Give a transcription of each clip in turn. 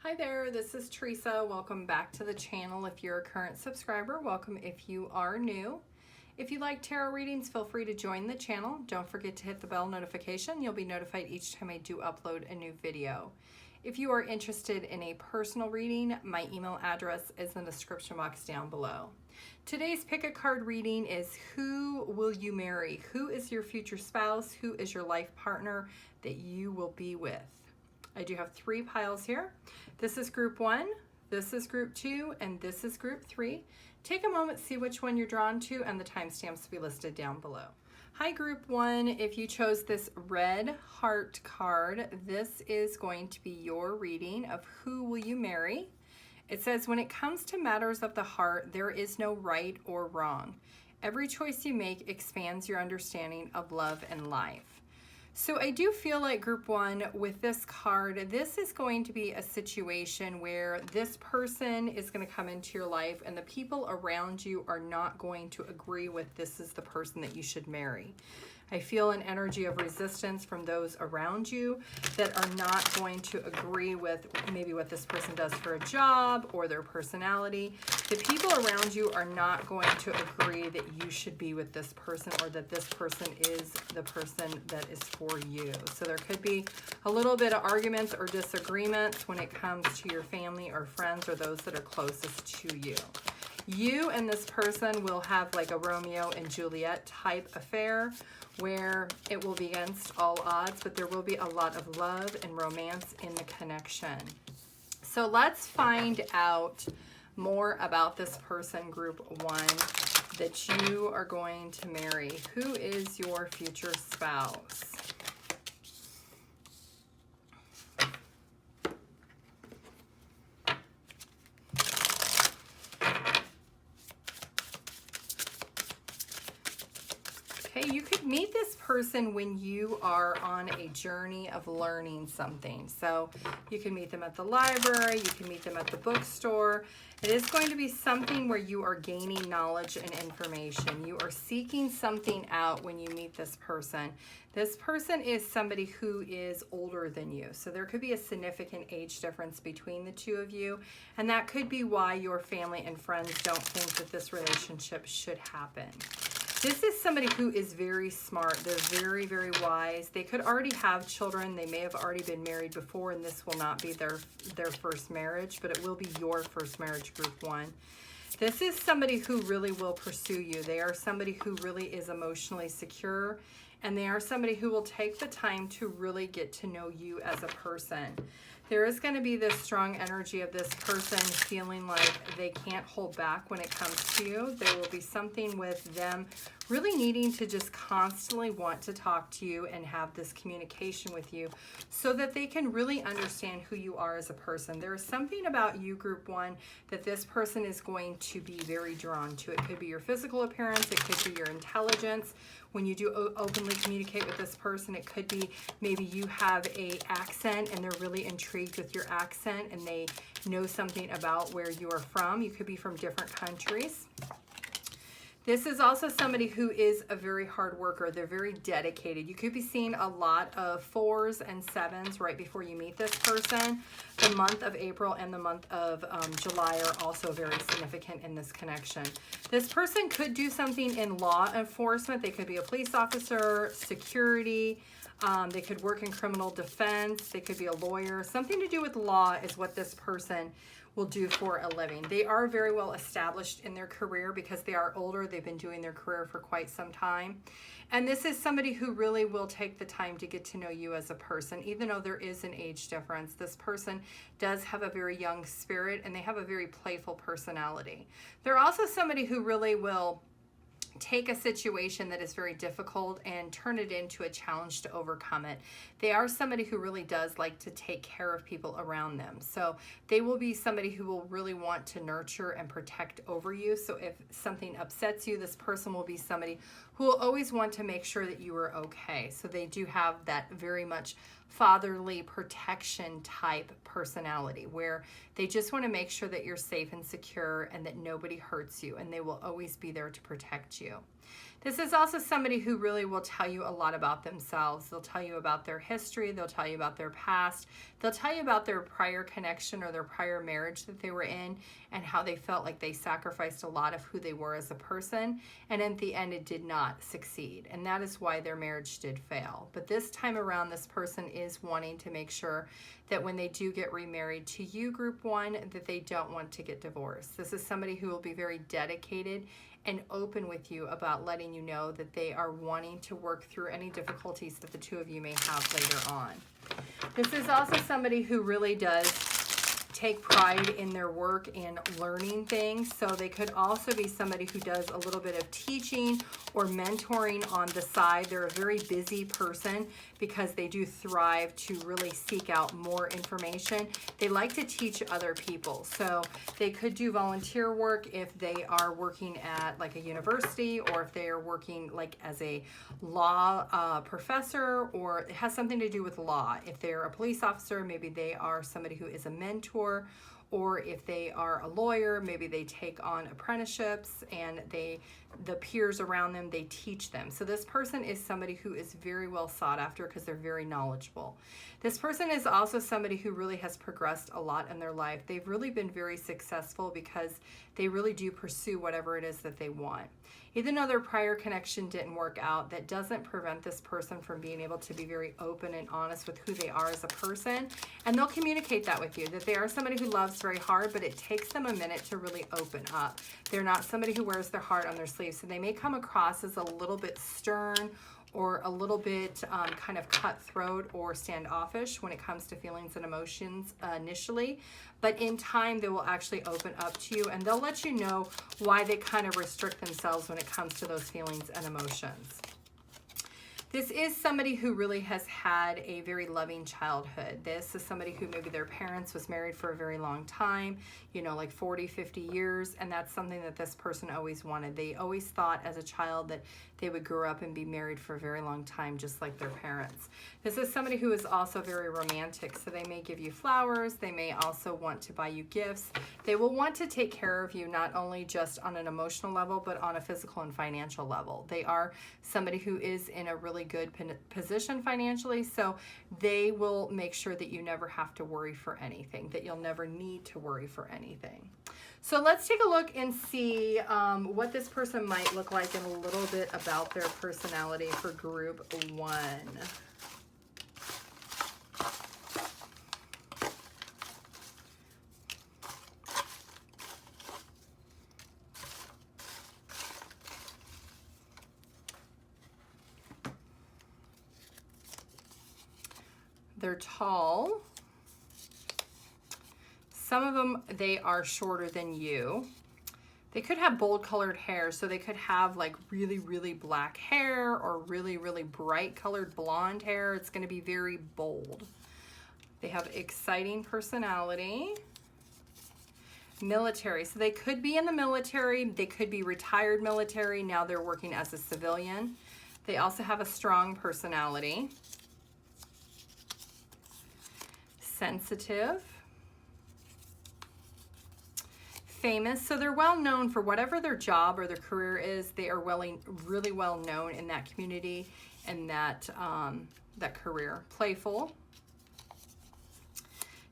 Hi there, this is Teresa. Welcome back to the channel. If you're a current subscriber, welcome if you are new. If you like tarot readings, feel free to join the channel. Don't forget to hit the bell notification. You'll be notified each time I do upload a new video. If you are interested in a personal reading, my email address is in the description box down below. Today's pick a card reading is who will you marry? Who is your future spouse? Who is your life partner that you will be with? I do have 3 piles here. This is group 1, this is group 2, and this is group 3. Take a moment, see which one you're drawn to, and the timestamps will be listed down below. Hi group 1, if you chose this red heart card, this is going to be your reading of who will you marry. It says, when it comes to matters of the heart, there is no right or wrong. Every choice you make expands your understanding of love and life. So I do feel like group 1 with this card, this is going to be a situation where this person is going to come into your life and the people around you are not going to agree with this is the person that you should marry. I feel an energy of resistance from those around you that are not going to agree with maybe what this person does for a job or their personality. The people around you are not going to agree that you should be with this person or that this person is the person that is for you. So there could be a little bit of arguments or disagreements when it comes to your family or friends or those that are closest to you. You and this person will have like a Romeo and Juliet type affair where it will be against all odds, but there will be a lot of love and romance in the connection. So let's find out more about this person, group 1, that you are going to marry. Who is your future spouse? You could meet this person when you are on a journey of learning something. So you can meet them at the library, you can meet them at the bookstore. It is going to be something where you are gaining knowledge and information. You are seeking something out when you meet this person. This person is somebody who is older than you. So there could be a significant age difference between the two of you. And that could be why your family and friends don't think that this relationship should happen. This is somebody who is very smart. They're very, very wise. They could already have children. They may have already been married before, and this will not be their first marriage, but it will be your first marriage, group 1. This is somebody who really will pursue you. They are somebody who really is emotionally secure, and they are somebody who will take the time to really get to know you as a person. There is going to be this strong energy of this person feeling like they can't hold back when it comes to you. There will be something with them really needing to just constantly want to talk to you and have this communication with you so that they can really understand who you are as a person. There is something about you, group 1, that this person is going to be very drawn to. It could be your physical appearance. It could be your intelligence. When you do openly communicate with this person, it could be maybe you have an accent and they're really intrigued with your accent and they know something about where you are from. You could be from different countries. This is also somebody who is a very hard worker. They're very dedicated. You could be seeing a lot of 4s and 7s right before you meet this person. The month of April and the month of July are also very significant in this connection. This person could do something in law enforcement. They could be a police officer, security. They could work in criminal defense. They could be a lawyer. Something to do with law is what this person will do for a living. They are very well established in their career because they are older. They've been doing their career for quite some time. And this is somebody who really will take the time to get to know you as a person. Even though there is an age difference, this person does have a very young spirit and they have a very playful personality. They're also somebody who really will take a situation that is very difficult and turn it into a challenge to overcome it. They are somebody who really does like to take care of people around them. So they will be somebody who will really want to nurture and protect over you. So if something upsets you, this person will be somebody who will always want to make sure that you are okay. So they do have that very much fatherly protection type personality where they just want to make sure that you're safe and secure and that nobody hurts you, and they will always be there to protect you. This is also somebody who really will tell you a lot about themselves. They'll tell you about their history. They'll tell you about their past. They'll tell you about their prior connection or their prior marriage that they were in and how they felt like they sacrificed a lot of who they were as a person. And at the end, it did not succeed. And that is why their marriage did fail. But this time around, this person is wanting to make sure that when they do get remarried to you, group one, that they don't want to get divorced. This is somebody who will be very dedicated and open with you about letting you know that they are wanting to work through any difficulties that the two of you may have later on. This is also somebody who really does take pride in their work and learning things. So they could also be somebody who does a little bit of teaching or mentoring on the side. They're a very busy person because they do thrive to really seek out more information. They like to teach other people. So they could do volunteer work if they are working at like a university, or if they are working like as a law professor, or it has something to do with law. If they're a police officer, maybe they are somebody who is a mentor. Or if they are a lawyer, maybe they take on apprenticeships and the peers around them, they teach them. So this person is somebody who is very well sought after because they're very knowledgeable. This person is also somebody who really has progressed a lot in their life. They've really been very successful because they really do pursue whatever it is that they want. Even though their prior connection didn't work out, that doesn't prevent this person from being able to be very open and honest with who they are as a person. And they'll communicate that with you, that they are somebody who loves very hard, but it takes them a minute to really open up. They're not somebody who wears their heart on their sleeve. So they may come across as a little bit stern or a little bit kind of cutthroat or standoffish when it comes to feelings and emotions initially. But in time, they will actually open up to you, and they'll let you know why they kind of restrict themselves when it comes to those feelings and emotions. This is somebody who really has had a very loving childhood. This is somebody who maybe their parents was married for a very long time, you know, like 40, 50 years, and that's something that this person always wanted. They always thought as a child that they would grow up and be married for a very long time, just like their parents. This is somebody who is also very romantic, so they may give you flowers. They may also want to buy you gifts. They will want to take care of you, not only just on an emotional level, but on a physical and financial level. They are somebody who is in a really good position financially, so they will make sure that you never have to worry for anything, that you'll never need to worry for anything. So let's take a look and see what this person might look like and a little bit about their personality for group one. They're tall. Some of them, they are shorter than you. They could have bold colored hair, so they could have like really, really black hair or really, really bright colored blonde hair. It's going to be very bold. They have exciting personality. Military, so they could be in the military. They could be retired military. Now they're working as a civilian. They also have a strong personality. Sensitive. Famous, so they're well known for whatever their job or their career is. They are really well known in that community and that career. Playful.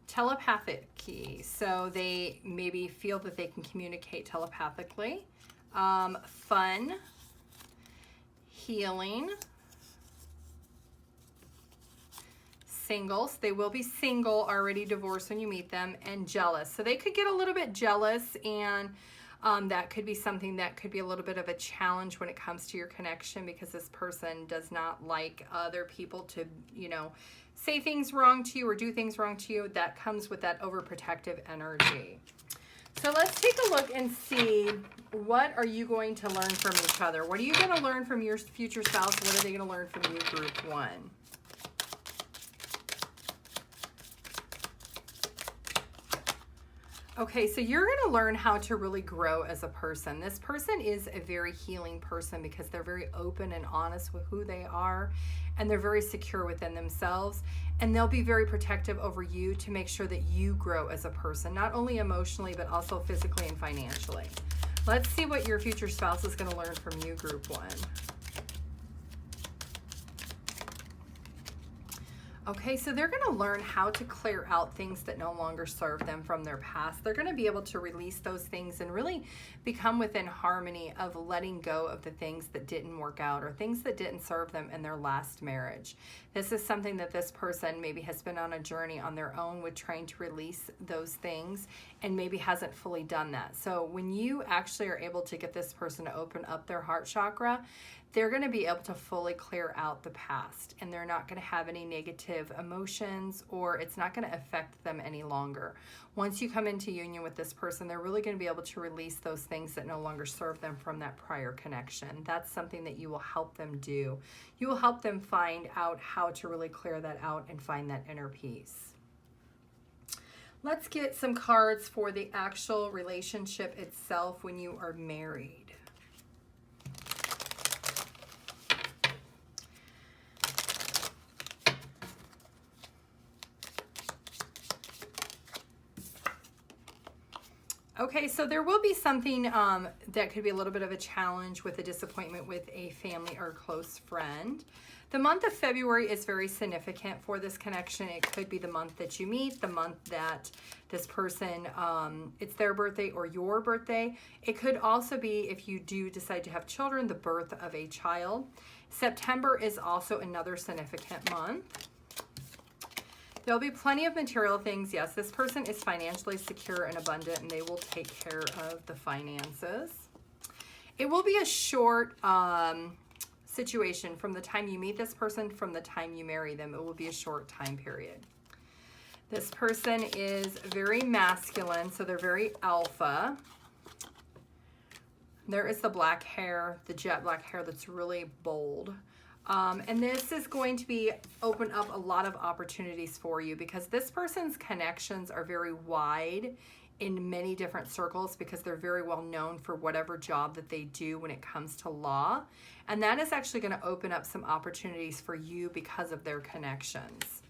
Telepathic, so they maybe feel that they can communicate telepathically. Fun. Healing. Singles, they will be single, already divorced when you meet them, and jealous. So they could get a little bit jealous, and that could be something that could be a little bit of a challenge when it comes to your connection, because this person does not like other people to, you know, say things wrong to you or do things wrong to you. That comes with that overprotective energy. So let's take a look and see, what are you going to learn from each other? What are you going to learn from your future spouse? What are they going to learn from you, group one? Okay, so you're going to learn how to really grow as a person. This person is a very healing person because they're very open and honest with who they are, and they're very secure within themselves, and they'll be very protective over you to make sure that you grow as a person, not only emotionally, but also physically and financially. Let's see what your future spouse is going to learn from you, group 1. Okay, so they're going to learn how to clear out things that no longer serve them from their past. They're going to be able to release those things and really become within harmony of letting go of the things that didn't work out or things that didn't serve them in their last marriage. This is something that this person maybe has been on a journey on their own with trying to release those things and maybe hasn't fully done that. So when you actually are able to get this person to open up their heart chakra, they're going to be able to fully clear out the past, and they're not going to have any negative emotions, or it's not going to affect them any longer. Once you come into union with this person, they're really going to be able to release those things that no longer serve them from that prior connection. That's something that you will help them do. You will help them find out how to really clear that out and find that inner peace. Let's get some cards for the actual relationship itself when you are married. Okay, so there will be something that could be a little bit of a challenge with a disappointment with a family or close friend. The month of February is very significant for this connection. It could be the month that you meet, the month that this person, it's their birthday or your birthday. It could also be, if you do decide to have children, the birth of a child. September is also another significant month. There'll be plenty of material things. Yes, this person is financially secure and abundant, and they will take care of the finances. It will be a short situation from the time you meet this person, from the time you marry them. It will be a short time period. This person is very masculine, so they're very alpha. There is the black hair, the jet black hair that's really bold. And this is going to be open up a lot of opportunities for you, because this person's connections are very wide in many different circles, because they're very well known for whatever job that they do when it comes to law. And that is actually going to open up some opportunities for you because of their connections.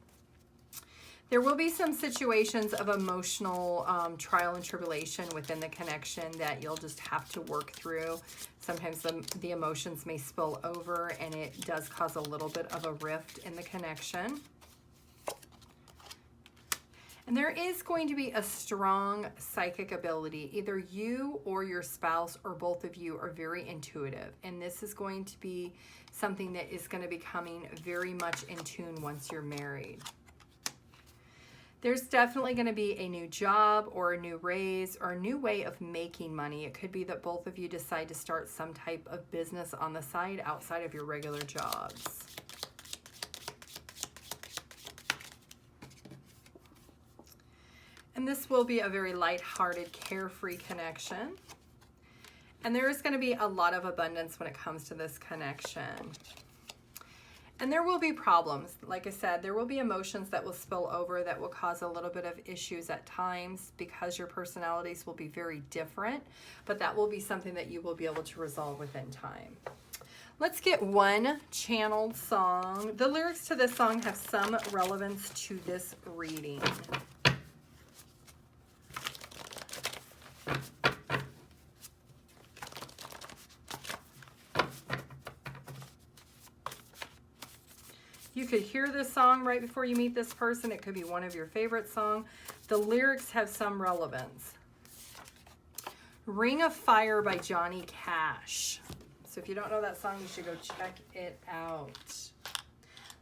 There will be some situations of emotional trial and tribulation within the connection that you'll just have to work through. Sometimes the emotions may spill over, and it does cause a little bit of a rift in the connection. And there is going to be a strong psychic ability. Either you or your spouse or both of you are very intuitive. And this is going to be something that is going to be coming very much in tune once you're married. There's definitely going to be a new job or a new raise or a new way of making money. It could be that both of you decide to start some type of business on the side outside of your regular jobs. And this will be a very lighthearted, carefree connection. And there is going to be a lot of abundance when it comes to this connection. And there will be problems. Like I said, there will be emotions that will spill over that will cause a little bit of issues at times, because your personalities will be very different. But that will be something that you will be able to resolve within time. Let's get one channeled song. The lyrics to this song have some relevance to this reading. You could hear this song right before you meet this person. It could be one of your favorite songs. The lyrics have some relevance. Ring of Fire by Johnny Cash. So if you don't know that song, you should go check it out.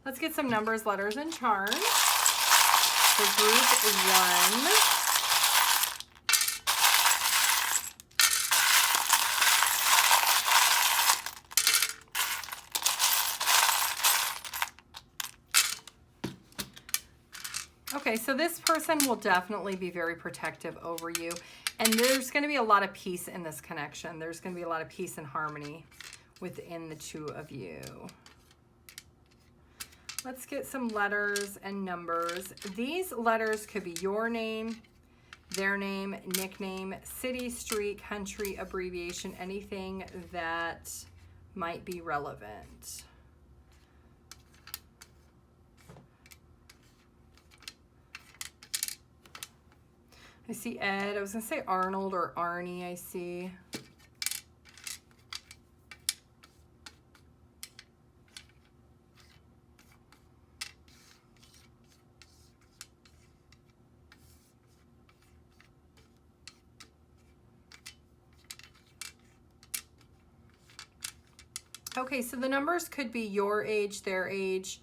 Let's get some numbers, letters, and charms for group 1. Okay, so this person will definitely be very protective over you. And there's going to be a lot of peace in this connection. There's going to be a lot of peace and harmony within the two of you. Let's get some letters and numbers. These letters could be your name, their name, nickname, city, street, country, abbreviation, anything that might be relevant. I see Ed. I was going to say Arnold or Arnie, I see. Okay, so the numbers could be your age, their age.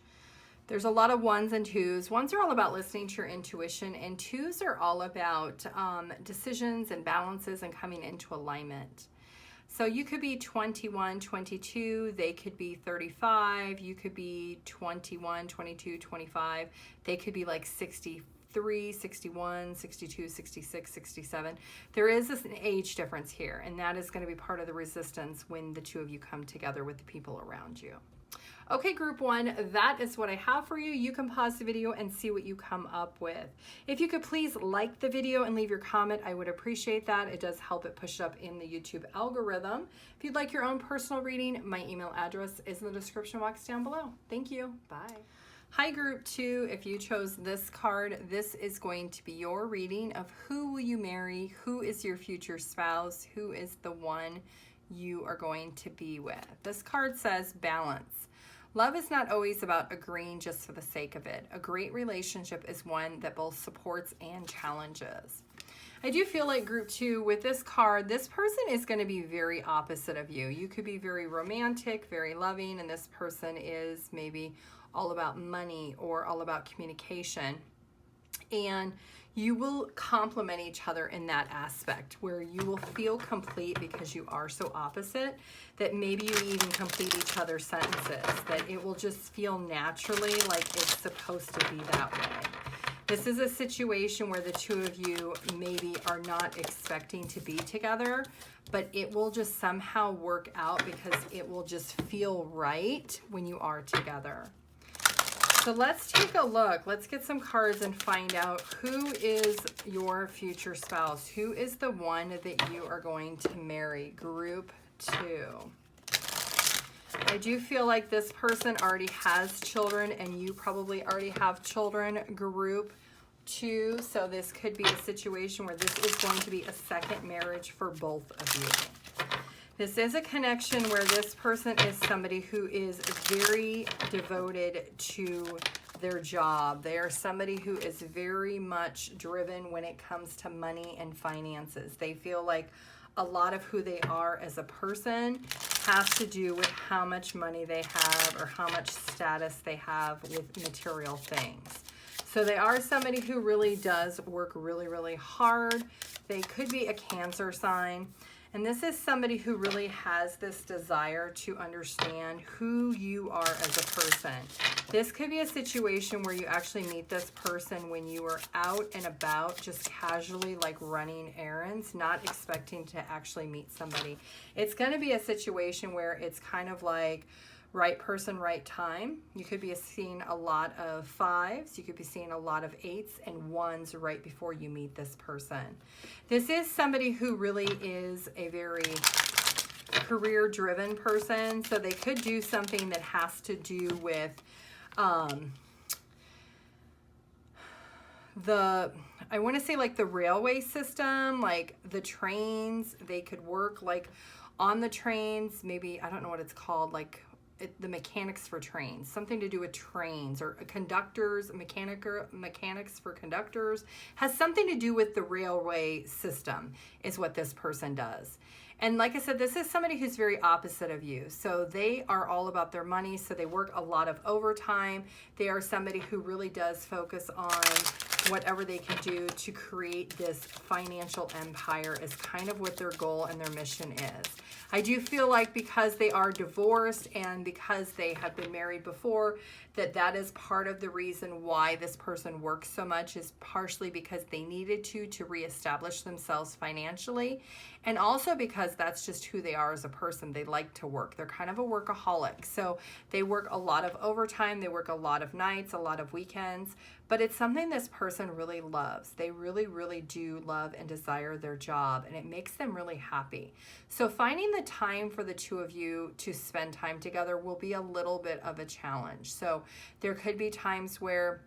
There's a lot of ones and twos. Ones are all about listening to your intuition, and twos are all about decisions and balances and coming into alignment. So you could be 21, 22. They could be 35. You could be 21, 22, 25. They could be like 63, 61, 62, 66, 67. There is an age difference here, and that is going to be part of the resistance when the two of you come together with the people around you. Okay, group one, that is what I have for you. You can pause the video and see what you come up with. If you could please like the video and leave your comment, I would appreciate that. It does help it push up in the YouTube algorithm. If you'd like your own personal reading, my email address is in the description box down below. Thank you. Bye. Hi, group two. If you chose this card, this is going to be your reading of who will you marry, who is your future spouse, who is the one you are going to be with. This card says balance. Love is not always about agreeing just for the sake of it. A great relationship is one that both supports and challenges. I do feel like group two with this card, this person is going to be very opposite of you. You could be very romantic, very loving, and this person is maybe all about money or all about communication. And you will complement each other in that aspect where you will feel complete because you are so opposite that maybe you even complete each other's sentences, that it will just feel naturally like it's supposed to be that way. This is a situation where the two of you maybe are not expecting to be together, but it will just somehow work out because it will just feel right when you are together. So let's take a look. Let's get some cards and find out who is your future spouse. Who is the one that you are going to marry? Group two. I do feel like this person already has children and you probably already have children. Group two. So this could be a situation where this is going to be a second marriage for both of you. This is a connection where this person is somebody who is very devoted to their job. They are somebody who is very much driven when it comes to money and finances. They feel like a lot of who they are as a person has to do with how much money they have or how much status they have with material things. So they are somebody who really does work really, really hard. They could be a Cancer sign. And this is somebody who really has this desire to understand who you are as a person. This could be a situation where you actually meet this person when you are out and about, just casually like running errands, not expecting to actually meet somebody. It's going to be a situation where it's kind of like right person, right time. You could be seeing a lot of 5s. You could be seeing a lot of 8s and 1s right before you meet this person. This is somebody who really is a very career-driven person. So they could do something that has to do with I want to say like the railway system, like the trains. They could work like on the trains. Maybe, I don't know what it's called, like the mechanics for trains, something to do with trains, or conductors, mechanics for conductors, has something to do with the railway system is what this person does. And like I said, this is somebody who's very opposite of you. So they are all about their money. So they work a lot of overtime. They are somebody who really does focus on whatever they can do to create this financial empire is kind of what their goal and their mission is. I do feel like because they are divorced and because they have been married before, that is part of the reason why this person works so much, is partially because they needed to reestablish themselves financially, and also because that's just who they are as a person. They like to work. They're kind of a workaholic. So they work a lot of overtime. They work a lot of nights, a lot of weekends, but it's something this person really loves. They really, really do love and desire their job, and it makes them really happy. So finding the time for the two of you to spend time together will be a little bit of a challenge. So there could be times where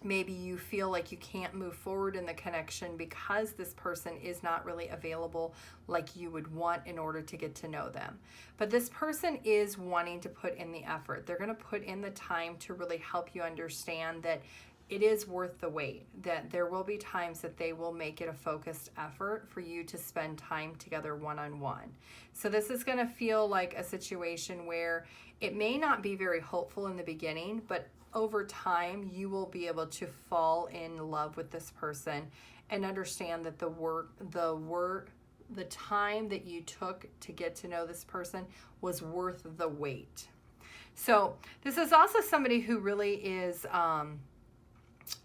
maybe you feel like you can't move forward in the connection because this person is not really available like you would want in order to get to know them. But this person is wanting to put in the effort. They're going to put in the time to really help you understand that it is worth the wait, that there will be times that they will make it a focused effort for you to spend time together one-on-one. So this is going to feel like a situation where it may not be very hopeful in the beginning, but over time you will be able to fall in love with this person and understand that the time that you took to get to know this person was worth the wait. So this is also somebody who really is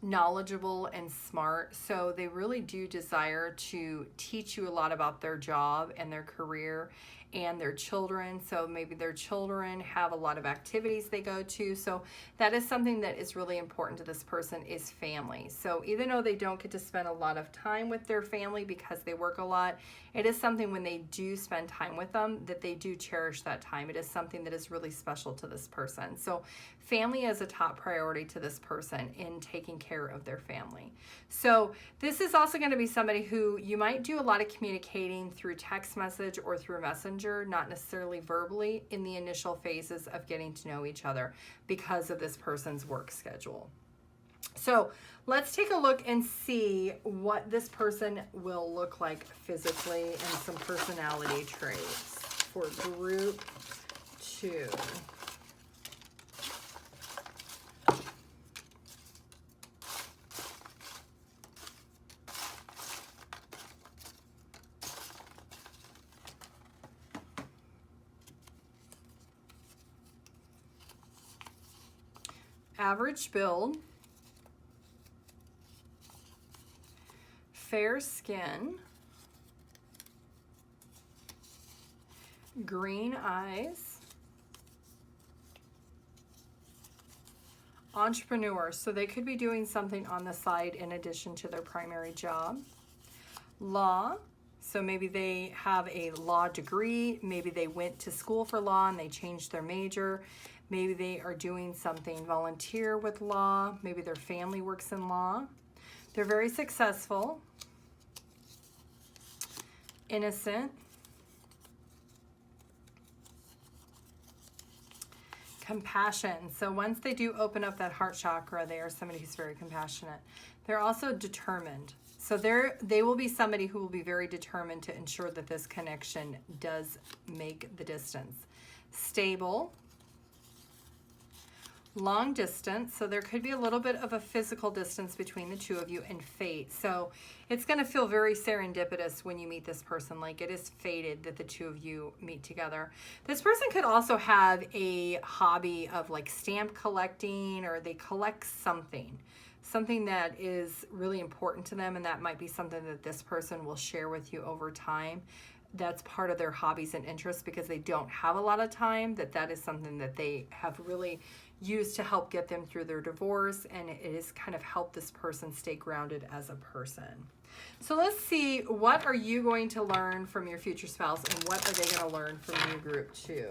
knowledgeable and smart. So they really do desire to teach you a lot about their job and their career and their children. So maybe their children have a lot of activities they go to. So that is something that is really important to this person, is family. So even though they don't get to spend a lot of time with their family because they work a lot, it is something when they do spend time with them that they do cherish that time. It is something that is really special to this person. So family is a top priority to this person in taking care of their family. So this is also going to be somebody who you might do a lot of communicating through text message or through Messenger, not necessarily verbally, in the initial phases of getting to know each other because of this person's work schedule. So let's take a look and see what this person will look like physically and some personality traits for group 2. Average build, fair skin, green eyes, entrepreneur. So they could be doing something on the side in addition to their primary job. Law. So maybe they have a law degree. Maybe they went to school for law and they changed their major. Maybe they are doing something volunteer with law. Maybe their family works in law. They're very successful. Innocent. Compassion. So once they do open up that heart chakra, they are somebody who's very compassionate. They're also determined. So they will be somebody who will be very determined to ensure that this connection does make the distance. Stable. Long distance, so there could be a little bit of a physical distance between the two of you, and fate. So it's going to feel very serendipitous when you meet this person, like it is fated that the two of you meet together. This person could also have a hobby of like stamp collecting, or they collect something that is really important to them, and that might be something that this person will share with you over time. That's part of their hobbies and interests because they don't have a lot of time, that is something that they have really used to help get them through their divorce, and it has kind of helped this person stay grounded as a person. So let's see, what are you going to learn from your future spouse, and what are they going to learn from you, group 2?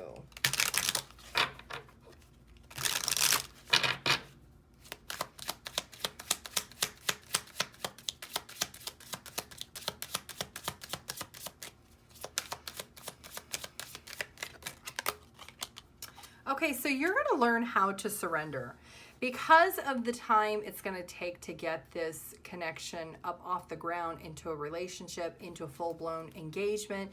Okay, so you're going to learn how to surrender. Because of the time it's going to take to get this connection up off the ground into a relationship, into a full-blown engagement,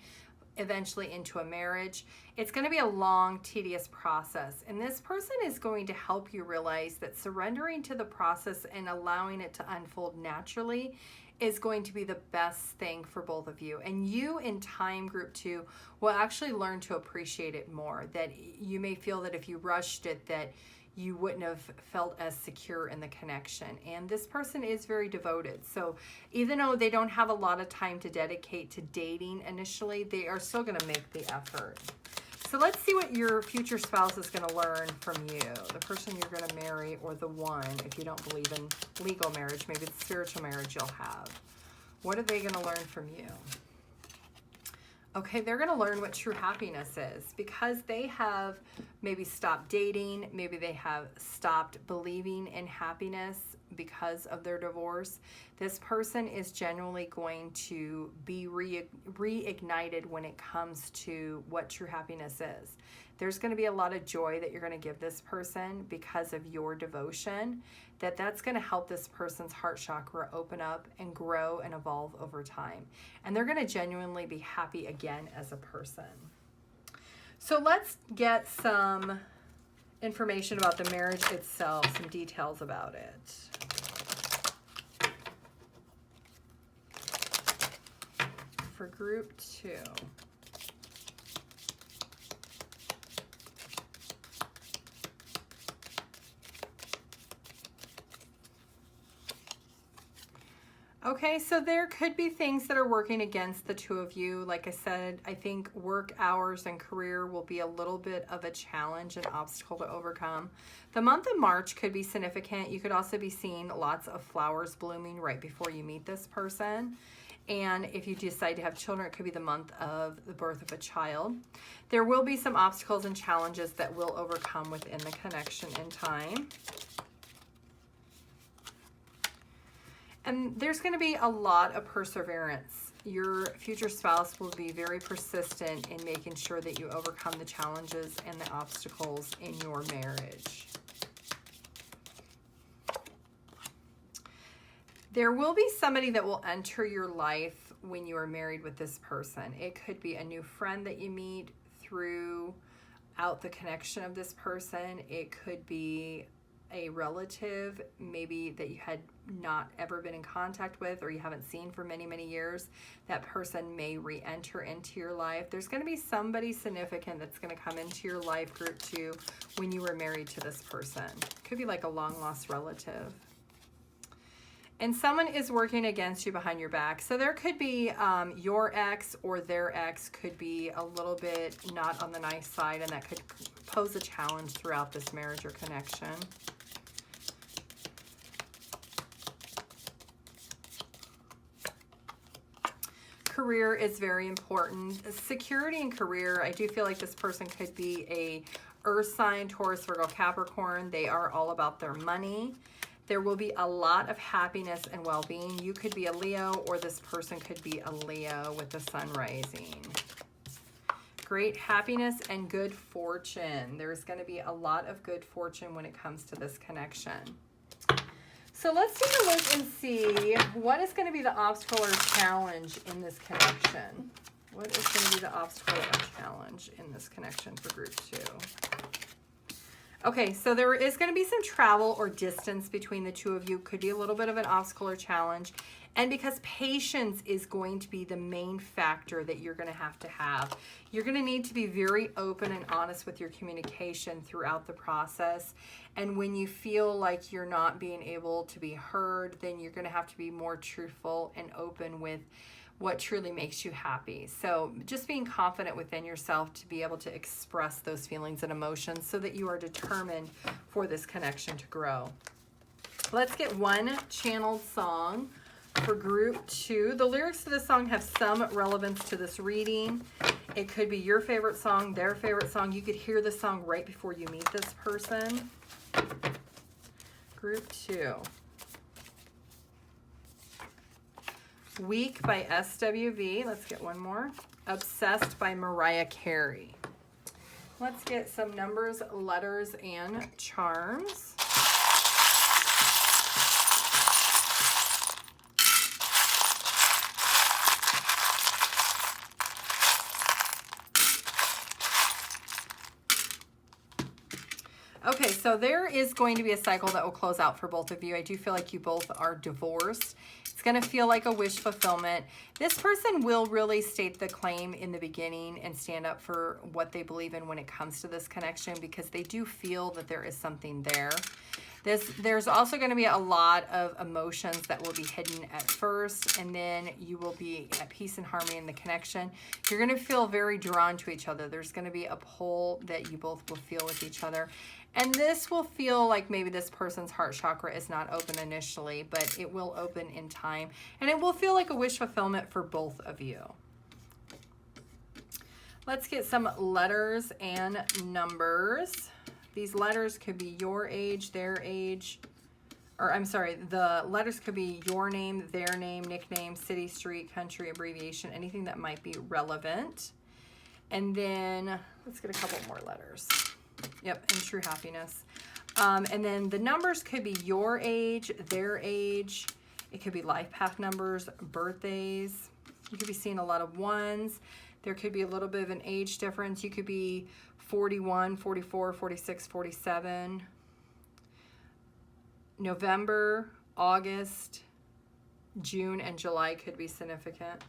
eventually into a marriage, it's going to be a long, tedious process. And this person is going to help you realize that surrendering to the process and allowing it to unfold naturally is going to be the best thing for both of you. And you, in time, group 2, will actually learn to appreciate it more. That you may feel that if you rushed it, that you wouldn't have felt as secure in the connection. And this person is very devoted. So even though they don't have a lot of time to dedicate to dating initially, they are still going to make the effort. So let's see what your future spouse is going to learn from you, the person you're going to marry, or the one, if you don't believe in legal marriage, maybe it's spiritual marriage you'll have. What are they going to learn from you? Okay, they're going to learn what true happiness is, because they have maybe stopped dating, maybe they have stopped believing in happiness because of their divorce. This person is genuinely going to be reignited when it comes to what true happiness is. There's going to be a lot of joy that you're going to give this person because of your devotion, that's going to help this person's heart chakra open up and grow and evolve over time. And they're going to genuinely be happy again as a person. So let's get some information about the marriage itself, some details about it. For group 2. Okay, so there could be things that are working against the two of you. Like I said, I think work hours and career will be a little bit of a challenge, an obstacle to overcome. The month of March could be significant. You could also be seeing lots of flowers blooming right before you meet this person. And if you decide to have children, it could be the month of the birth of a child. There will be some obstacles and challenges that will overcome within the connection in time. And there's going to be a lot of perseverance. Your future spouse will be very persistent in making sure that you overcome the challenges and the obstacles in your marriage. There will be somebody that will enter your life when you are married with this person. It could be a new friend that you meet throughout the connection of this person. It could be a relative maybe that you had not ever been in contact with or you haven't seen for many, many years. That person may re-enter into your life. There's going to be somebody significant that's going to come into your life, group 2, when you were married to this person. Could be like a long-lost relative. And someone is working against you behind your back. So there could be your ex or their ex could be a little bit not on the nice side, and that could pose a challenge throughout this marriage or connection. Career is very important. Security and career, I do feel like this person could be a Earth sign, Taurus, Virgo, Capricorn. They are all about their money. There will be a lot of happiness and well-being. You could be a Leo, or this person could be a Leo with the sun rising. Great happiness and good fortune. There's going to be a lot of good fortune when it comes to this connection. So let's take a look and see what is going to be the obstacle or challenge in this connection. What is going to be the obstacle or challenge in this connection for group 2? Okay, so there is going to be some travel or distance between the two of you. Could be a little bit of an obstacle or challenge. And because patience is going to be the main factor that you're going to have, you're going to need to be very open and honest with your communication throughout the process. And when you feel like you're not being able to be heard, then you're going to have to be more truthful and open with what truly makes you happy. So just being confident within yourself to be able to express those feelings and emotions so that you are determined for this connection to grow. Let's get one channeled song for group 2. The lyrics to this song have some relevance to this reading. It could be your favorite song, their favorite song. You could hear the song right before you meet this person. Group 2. Weak by SWV. Let's get one more. Obsessed by Mariah Carey. Let's get some numbers, letters, and charms. Okay, so there is going to be a cycle that will close out for both of you. I do feel like you both are divorced. It's going to feel like a wish fulfillment. This person will really state the claim in the beginning and stand up for what they believe in when it comes to this connection, because they do feel that there is something there. There's also going to be a lot of emotions that will be hidden at first, and then you will be at peace and harmony in the connection. You're going to feel very drawn to each other. There's going to be a pull that you both will feel with each other. And this will feel like maybe this person's heart chakra is not open initially, but it will open in time. And it will feel like a wish fulfillment for both of you. Let's get some letters and numbers. These letters could be your age, their age, or I'm sorry, the letters could be your name, their name, nickname, city, street, country, abbreviation, anything that might be relevant. And then let's get a couple more letters. Yep, and true happiness. And then the numbers could be your age, their age. It could be life path numbers, birthdays. You could be seeing a lot of ones. There could be a little bit of an age difference. You could be 41, 44, 46, 47. November, August, June, and July could be significant.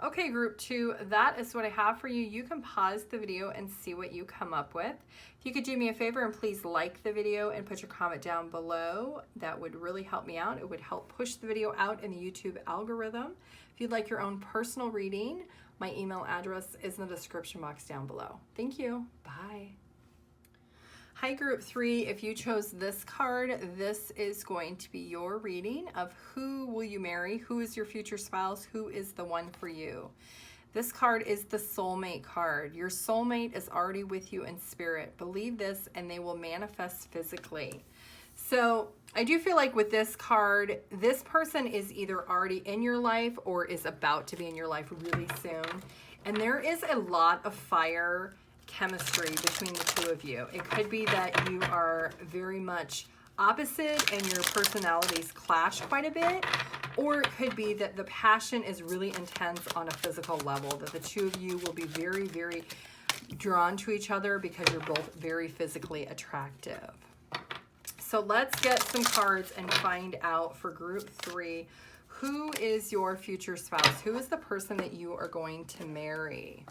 Okay, group 2, that is what I have for you. You can pause the video and see what you come up with. If you could do me a favor and please like the video and put your comment down below, that would really help me out. It would help push the video out in the YouTube algorithm. If you'd like your own personal reading, my email address is in the description box down below. Thank you. Bye. Hi, group 3. If you chose this card, this is going to be your reading of who will you marry, who is your future spouse, who is the one for you. This card is the soulmate card. Your soulmate is already with you in spirit. Believe this and they will manifest physically. So I do feel like with this card, this person is either already in your life or is about to be in your life really soon. And there is a lot of fire chemistry between the two of you. It could be that you are very much opposite and your personalities clash quite a bit, or it could be that the passion is really intense on a physical level, that the two of you will be very, very drawn to each other because you're both very physically attractive. So let's get some cards and find out for group 3, who is your future spouse? Who is the person that you are going to marry?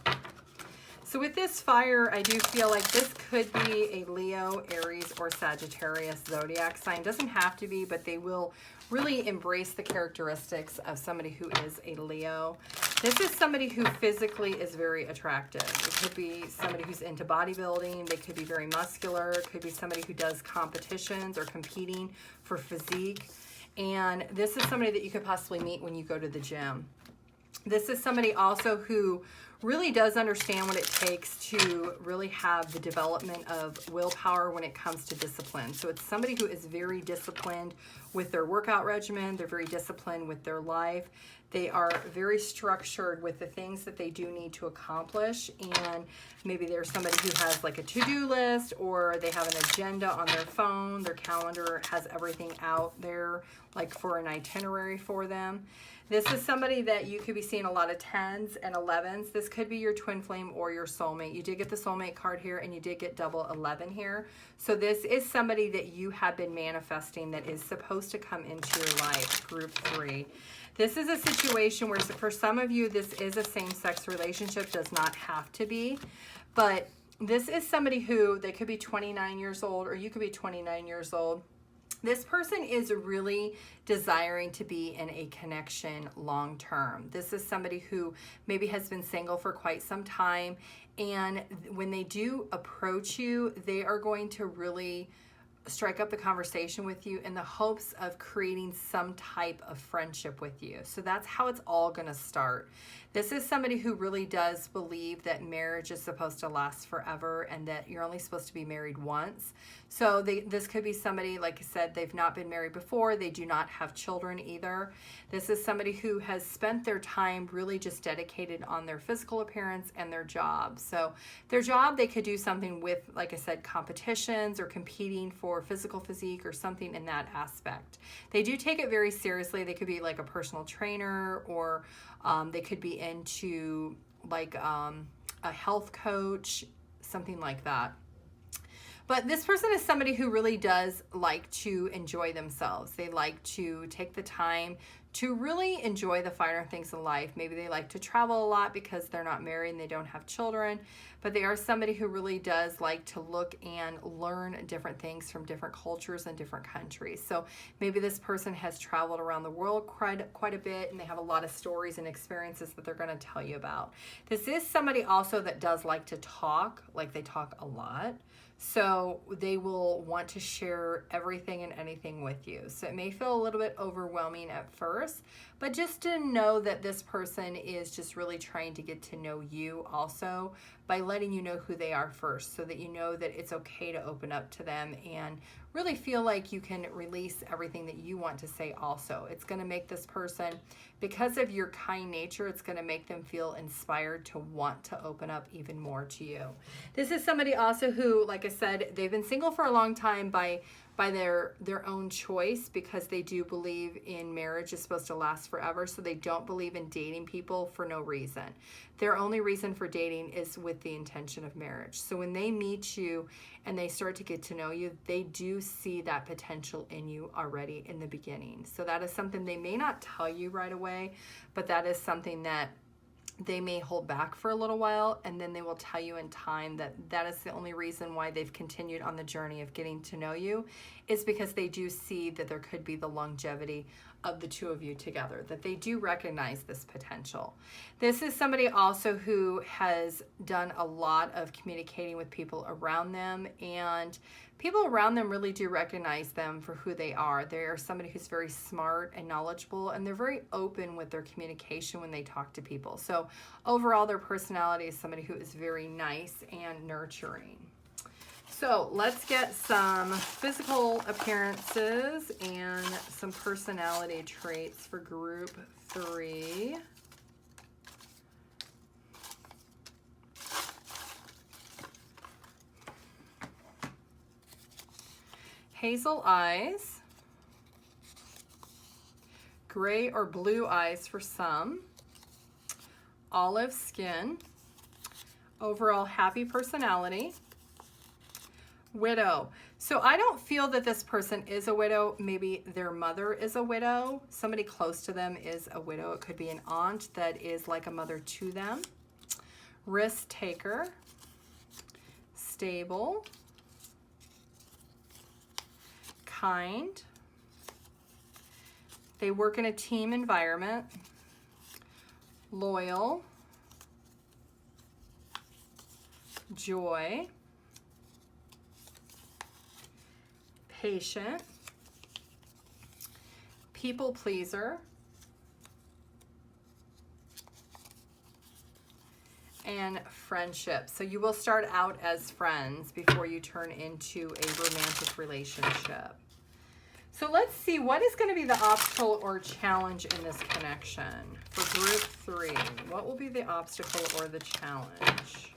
So with this fire, I do feel like this could be a Leo, Aries, or Sagittarius zodiac sign. Doesn't have to be, but they will really embrace the characteristics of somebody who is a Leo. This is somebody who physically is very attractive. It could be somebody who's into bodybuilding. They could be very muscular. It could be somebody who does competitions or competing for physique. And this is somebody that you could possibly meet when you go to the gym. This is somebody also who really does understand what it takes to really have the development of willpower when it comes to discipline. So it's somebody who is very disciplined with their workout regimen. They're very disciplined with their life. They are very structured with the things that they do need to accomplish. And maybe there's somebody who has like a to-do list, or they have an agenda on their phone. Their calendar has everything out there like for an itinerary for them. This is somebody that you could be seeing a lot of 10s and 11s. This could be your twin flame or your soulmate. You did get the soulmate card here, and you did get double 11 here. So this is somebody that you have been manifesting that is supposed to come into your life, group 3. This is a situation where for some of you, this is a same-sex relationship. Does not have to be. But this is somebody who, they could be 29 years old, or you could be 29 years old. This person is really desiring to be in a connection long term. This is somebody who maybe has been single for quite some time, and when they do approach you, they are going to really strike up the conversation with you in the hopes of creating some type of friendship with you. So that's how it's all going to start. This is somebody who really does believe that marriage is supposed to last forever and that you're only supposed to be married once. So this could be somebody, like I said, they've not been married before. They do not have children either. This is somebody who has spent their time really just dedicated on their physical appearance and their job. So their job, they could do something with, like I said, competitions or competing for physical physique or something in that aspect. They do take it very seriously. They could be like a personal trainer, or they could be into like a health coach, something like that. But this person is somebody who really does like to enjoy themselves. They like to take the time to really enjoy the finer things in life. Maybe they like to travel a lot because they're not married and they don't have children, but they are somebody who really does like to look and learn different things from different cultures and different countries. So maybe this person has traveled around the world quite a bit, and they have a lot of stories and experiences that they're going to tell you about. This is somebody also that does like to talk, like they talk a lot. So they will want to share everything and anything with you. So it may feel a little bit overwhelming at first, but just to know that this person is just really trying to get to know you also by letting you know who they are first, so that you know that it's okay to open up to them and really feel like you can release everything that you want to say also. It's going to make this person, because of your kind nature, it's going to make them feel inspired to want to open up even more to you. This is somebody also who, like I said, they've been single for a long time by their own choice, because they do believe in marriage is supposed to last forever, so they don't believe in dating people for no reason. Their only reason for dating is with the intention of marriage. So when they meet you and they start to get to know you, they do see that potential in you already in the beginning. So that is something they may not tell you right away, but that is something that they may hold back for a little while, and then they will tell you in time that that is the only reason why they've continued on the journey of getting to know you, is because they do see that there could be the longevity of the two of you together, that they do recognize this potential. This is somebody also who has done a lot of communicating with people around them, and people around them really do recognize them for who they are. They are somebody who's very smart and knowledgeable, and they're very open with their communication when they talk to people. So overall, their personality is somebody who is very nice and nurturing. So let's get some physical appearances and some personality traits for group 3. Hazel eyes, gray or blue eyes for some, olive skin, overall happy personality, widow. So I don't feel that this person is a widow. Maybe their mother is a widow. Somebody close to them is a widow. It could be an aunt that is like a mother to them. Risk taker, stable, kind. They work in a team environment. Loyal. Joy. Patient. People pleaser. And friendship. So you will start out as friends before you turn into a romantic relationship. So let's see, what is going to be the obstacle or challenge in this connection for group 3? What will be the obstacle or the challenge?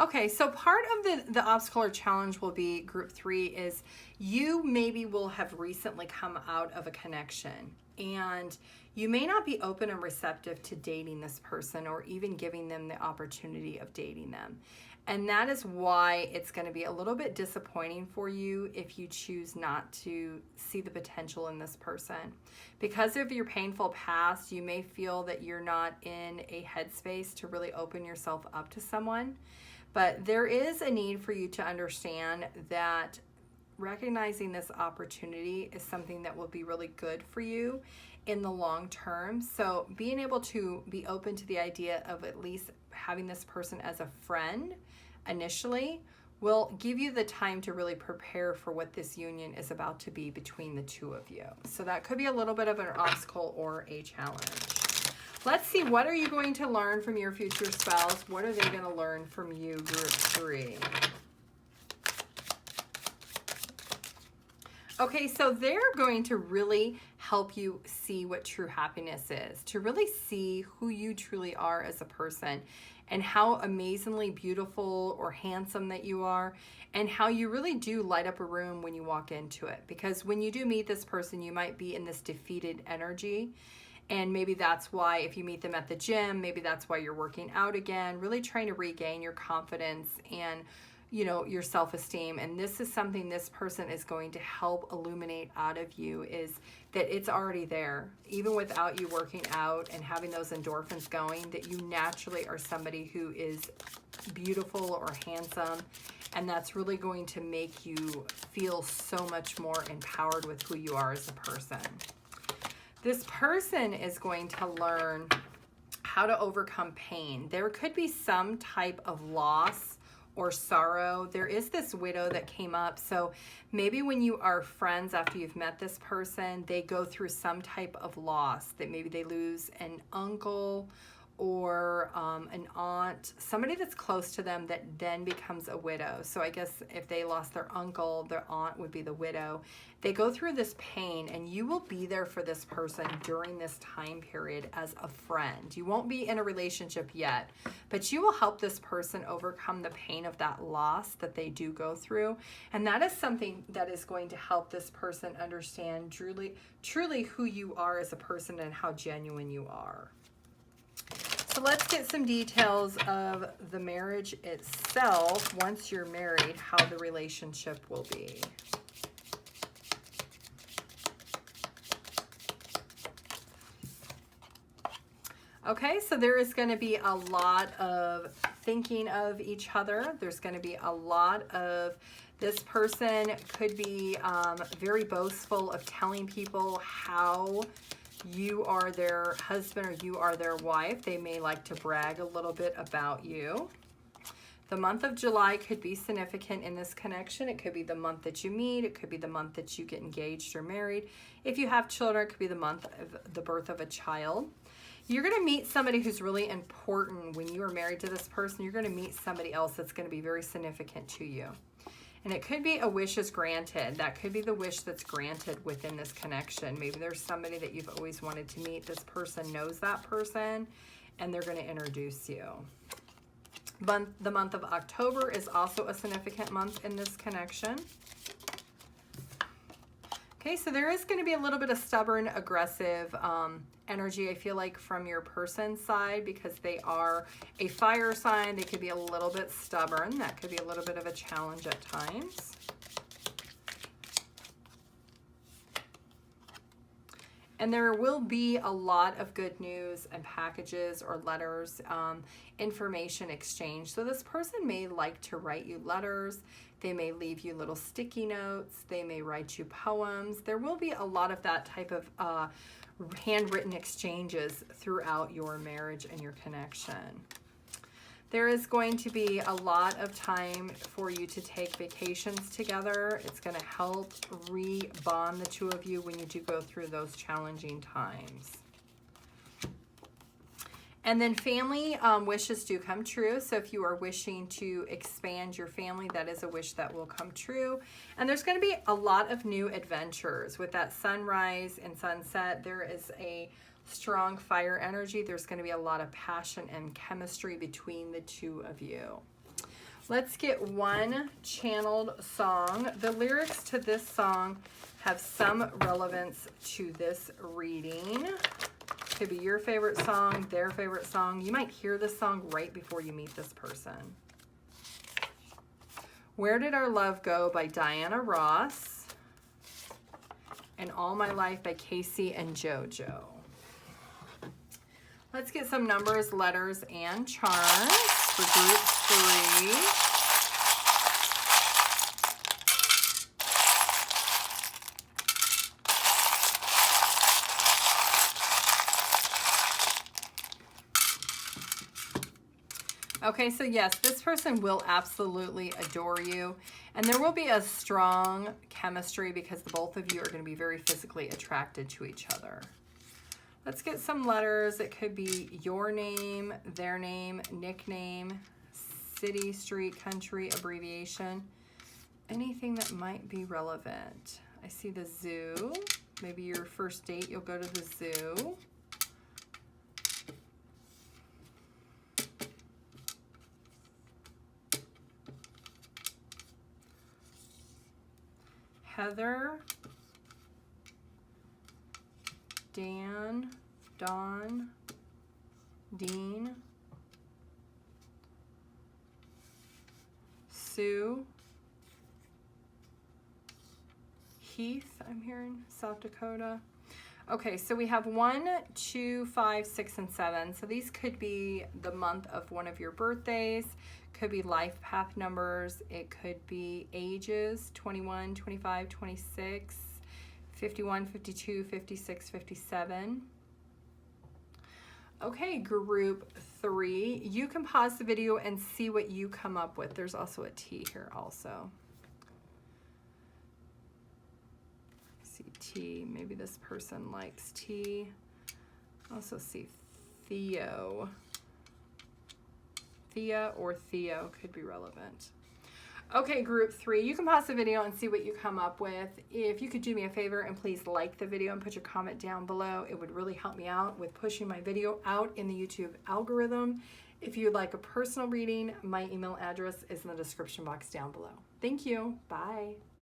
Okay, so part of the obstacle or challenge will be group 3 is you maybe will have recently come out of a connection, and you may not be open and receptive to dating this person or even giving them the opportunity of dating them. And that is why it's going to be a little bit disappointing for you if you choose not to see the potential in this person. Because of your painful past, you may feel that you're not in a headspace to really open yourself up to someone. But there is a need for you to understand that recognizing this opportunity is something that will be really good for you in the long term. So being able to be open to the idea of at least having this person as a friend initially will give you the time to really prepare for what this union is about to be between the two of you. So that could be a little bit of an obstacle or a challenge. Let's see, what are you going to learn from your future spouse? What are they going to learn from you, group 3? Okay, so they're going to really help you see what true happiness is, to really see who you truly are as a person and how amazingly beautiful or handsome that you are, and how you really do light up a room when you walk into it. Because when you do meet this person, you might be in this defeated energy. And maybe that's why if you meet them at the gym, maybe that's why you're working out again, really trying to regain your confidence and, you know, your self-esteem. And this is something this person is going to help illuminate out of you, is that it's already there. Even without you working out and having those endorphins going, that you naturally are somebody who is beautiful or handsome. And that's really going to make you feel so much more empowered with who you are as a person. This person is going to learn how to overcome pain. There could be some type of loss or sorrow. There is this widow that came up. So maybe when you are friends after you've met this person, they go through some type of loss, that maybe they lose an uncle or an aunt, somebody that's close to them that then becomes a widow. So I guess if they lost their uncle, their aunt would be the widow. They go through this pain, and you will be there for this person during this time period as a friend. You won't be in a relationship yet, but you will help this person overcome the pain of that loss that they do go through. And that is something that is going to help this person understand truly who you are as a person and how genuine you are. So let's get some details of the marriage itself. Once you're married, how the relationship will be. Okay, so there is going to be a lot of thinking of each other. There's going to be a lot of, this person could be very boastful of telling people how you are their husband or you are their wife. They may like to brag a little bit about you. The month of July could be significant in this connection. It could be the month that you meet. It could be the month that you get engaged or married. If you have children, it could be the month of the birth of a child. You're going to meet somebody who's really important when you are married to this person. You're going to meet somebody else that's going to be very significant to you. And it could be a wish is granted. That could be the wish that's granted within this connection. Maybe there's somebody that you've always wanted to meet. This person knows that person, and they're going to introduce you. The month of October is also a significant month in this connection. Okay, so there is going to be a little bit of stubborn, aggressive energy, I feel like, from your person's side, because they are a fire sign. They could be a little bit stubborn. That could be a little bit of a challenge at times. And there will be a lot of good news and packages or letters, information exchange. So this person may like to write you letters. They may leave you little sticky notes. They may write you poems. There will be a lot of that type of handwritten exchanges throughout your marriage and your connection. There is going to be a lot of time for you to take vacations together. It's going to help re-bond the two of you when you do go through those challenging times. And then family wishes do come true. So if you are wishing to expand your family, that is a wish that will come true. And there's going to be a lot of new adventures. With that sunrise and sunset, there is a strong fire energy. There's going to be a lot of passion and chemistry between the two of you. Let's get one channeled song. The lyrics to this song have some relevance to this reading. Could be your favorite song, their favorite song. You might hear this song right before you meet this person. Where Did Our Love Go by Diana Ross. And All My Life by Casey and JoJo. Let's get some numbers, letters, and charms for group 3. Okay, so yes, this person will absolutely adore you, and there will be a strong chemistry because the both of you are going to be very physically attracted to each other. Let's get some letters. It could be your name, their name, nickname, city, street, country, abbreviation, anything that might be relevant. I see the zoo. Maybe your first date, you'll go to the zoo. Heather, Dan, Dawn, Dean, Sue, Heath, I'm hearing, South Dakota. Okay, so we have 1, 2, 5, 6, and 7. So these could be the month of one of your birthdays. Could be life path numbers. It could be ages, 21, 25, 26, 51, 52, 56, 57. Okay, group 3. You can pause the video and see what you come up with. There's also a T here also. See T, maybe this person likes T. Also see Theo. Thea or Theo could be relevant. Okay, group 3, you can pause the video and see what you come up with. If you could do me a favor and please like the video and put your comment down below, it would really help me out with pushing my video out in the YouTube algorithm. If you'd like a personal reading, my email address is in the description box down below. Thank you. Bye.